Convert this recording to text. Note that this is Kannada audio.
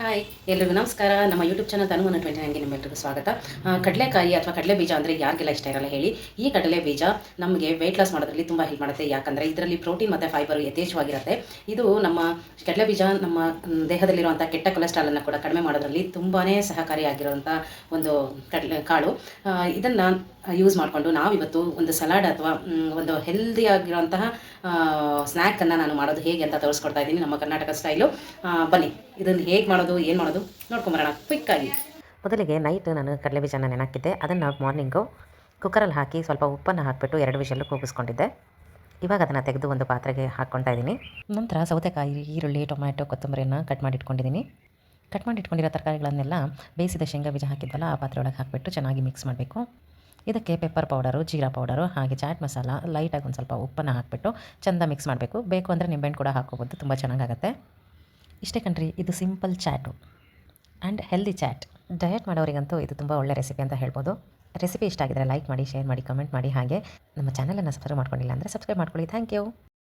ಹಾಯ್ ಎಲ್ರಿಗೂ ನಮಸ್ಕಾರ. ನಮ್ಮ ಯೂಟ್ಯೂಬ್ ಚಾನಲ್ ತನುವನ 29ಗೆ ನಿಮ್ಮೆಲ್ಲರಿಗೂ ಸ್ವಾಗತ. ಕಡಲೆಕಾಯಿ ಅಥವಾ ಕಡಲೆ ಬೀಜ ಅಂದರೆ ಯಾರಿಗೆಲ್ಲ ಇಷ್ಟ ಇರಲ್ಲ ಹೇಳಿ. ಈ ಕಡಲೆ ಬೀಜ ನಮಗೆ ವೆಯ್ಟ್ ಲಾಸ್ ಮಾಡೋದ್ರಲ್ಲಿ ತುಂಬ ಹೆಲ್ಪ್ ಮಾಡುತ್ತೆ. ಯಾಕಂದರೆ ಇದರಲ್ಲಿ ಪ್ರೋಟೀನ್ ಮತ್ತು ಫೈಬರ್ ಯಥೇಚ್ಛವಾಗಿರುತ್ತೆ. ಇದು ನಮ್ಮ ಕಡಲೆ ಬೀಜ ನಮ್ಮ ದೇಹದಲ್ಲಿರುವಂಥ ಕೆಟ್ಟ ಕೊಲೆಸ್ಟ್ರಾಲನ್ನು ಕೂಡ ಕಡಿಮೆ ಮಾಡೋದ್ರಲ್ಲಿ ತುಂಬಾ ಸಹಕಾರಿಯಾಗಿರುವಂಥ ಒಂದು ಕಾಳು. ಇದನ್ನು ಯೂಸ್ ಮಾಡಿಕೊಂಡು ನಾವಿವತ್ತು ಒಂದು ಸಲಾಡ್ ಅಥವಾ ಒಂದು ಹೆಲ್ದಿಯಾಗಿರುವಂತಹ ಸ್ನ್ಯಾಕನ್ನು ನಾನು ಮಾಡೋದು ಹೇಗೆ ಅಂತ ತೋರಿಸ್ಕೊಡ್ತಾ ಇದ್ದೀನಿ, ನಮ್ಮ ಕರ್ನಾಟಕ ಸ್ಟೈಲು. ಬನ್ನಿ ಇದನ್ನು ಹೇಗೆ ಮಾಡೋದು ಏನು ಮಾಡೋದು ನೋಡ್ಕೊಂಬರೋಣ ಕ್ವಿಕ್ಕಾಗಿ. ಮೊದಲಿಗೆ ನೈಟ್ ನಾನು ಕಡಲೆ ಬೀಜನ ನೆನಹಾಕಿದ್ದೆ. ಅದನ್ನು ಮಾರ್ನಿಂಗು ಕುಕ್ಕರಲ್ಲಿ ಹಾಕಿ ಸ್ವಲ್ಪ ಉಪ್ಪನ್ನು ಹಾಕಿಬಿಟ್ಟು 2 ವಿಷಲ್ಲು ಕೂಗಿಸ್ಕೊಂಡಿದ್ದೆ. ಇವಾಗ ಅದನ್ನು ತೆಗೆದು ಒಂದು ಪಾತ್ರೆಗೆ ಹಾಕ್ಕೊಳ್ತಾ ಇದ್ದೀನಿ. ನಂತರ ಸೌತೆಕಾಯಿ, ಈರುಳ್ಳಿ, ಟೊಮ್ಯಾಟೊ, ಕೊತ್ತಂಬರಿಯನ್ನು ಕಟ್ ಮಾಡಿ ಇಟ್ಕೊಂಡಿರೋ ತರಕಾರಿಗಳನ್ನೆಲ್ಲ ಬೇಯಿಸಿದ ಶೇಂಗಾ ಬೀಜ ಹಾಕಿದ್ವಲ್ಲ ಆ ಪಾತ್ರೆ ಒಳಗೆ ಹಾಕಿಬಿಟ್ಟು ಚೆನ್ನಾಗಿ ಮಿಕ್ಸ್ ಮಾಡಬೇಕು. ಇದಕ್ಕೆ ಪೆಪ್ಪರ್ ಪೌಡರು, ಜೀರಾ ಪೌಡರು, ಹಾಗೆ ಚಾಟ್ ಮಸಾಲ, ಲೈಟಾಗಿ ಒಂದು ಸ್ವಲ್ಪ ಉಪ್ಪನ್ನು ಹಾಕಿಬಿಟ್ಟು ಚೆಂದ ಮಿಕ್ಸ್ ಮಾಡಬೇಕು. ಬೇಕು ಅಂದರೆ ನಿಂಬೆಹಣ್ಣು ಕೂಡ ಹಾಕ್ಕೋಬೋದು, ತುಂಬ ಚೆನ್ನಾಗಾಗುತ್ತೆ. ಇಷ್ಟೇ ಕಣ್ರಿ, ಇದು simple chat and healthy chat. Diet ಮಾಡೋರಿಗಂತೂ ಇದು ತುಂಬ ಒಳ್ಳೆ ರೆಸಿಪಿ ಅಂತ ಹೇಳ್ಬೋದು. ರೆಸಿಪಿ ಇಷ್ಟ ಆಗಿದ್ರೆ ಲೈಕ್ ಮಾಡಿ, ಶೇರ್ ಮಾಡಿ, ಕಮೆಂಟ್ ಮಾಡಿ. ಹಾಗೆ ನಮ್ಮ ಚಾನಲನ್ನು ಸಬ್ಸ್ಕ್ರೈಬ್ ಮಾಡ್ಕೊಂಡಿಲ್ಲ ಅಂದರೆ ಸಬ್ಸ್ಕ್ರೈಬ್ ಮಾಡ್ಕೊಳ್ಳಿ. Thank you.